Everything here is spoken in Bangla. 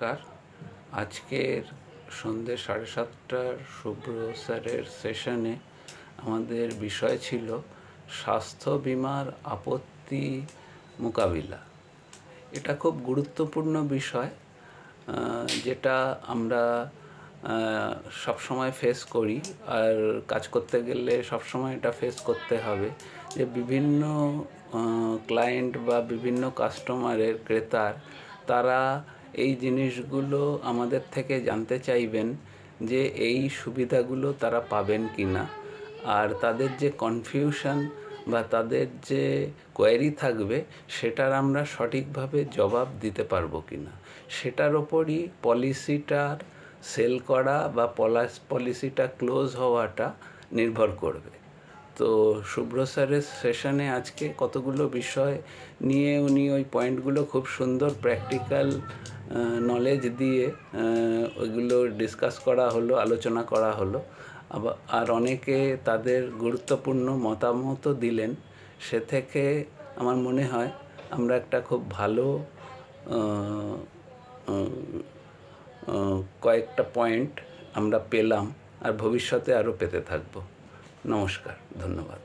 নমস্কার। আজকের সন্ধ্যে 7:30টার শুভ্র স্যারের সেশনে আমাদের বিষয় ছিল স্বাস্থ্য বিমার আপত্তি মোকাবিলা। এটা খুব গুরুত্বপূর্ণ বিষয়, যেটা আমরা সবসময় ফেস করি, আর কাজ করতে গেলে সবসময় এটা ফেস করতে হবে যে বিভিন্ন ক্লায়েন্ট বা বিভিন্ন কাস্টমারের ক্রেতার তারা এই জিনিসগুলো আমাদের থেকে জানতে চাইবেন যে এই সুবিধাগুলো তারা পাবেন কি না, আর তাদের যে কনফিউশন বা তাদের যে কোয়েরি থাকবে সেটার আমরা সঠিকভাবে জবাব দিতে পারবো কি না, সেটার ওপরই পলিসিটার সেল করা বা পলিসিটা ক্লোজ হওয়াটা নির্ভর করবে। তো শুভ্র স্যারের সেশনে আজকে কতগুলো বিষয় নিয়ে উনি ওই পয়েন্টগুলো খুব সুন্দর প্র্যাকটিক্যাল নলেজ দিয়ে ওইগুলো ডিসকাস করা হলো, আলোচনা করা হলো। আর অনেকে তাদের গুরুত্বপূর্ণ মতামতও দিলেন। সে থেকে আমার মনে হয় আমরা একটা খুব ভালো কয়েকটা পয়েন্ট আমরা পেলাম, আর ভবিষ্যতে আরও পেতে থাকব। নমস্কার, ধন্যবাদ।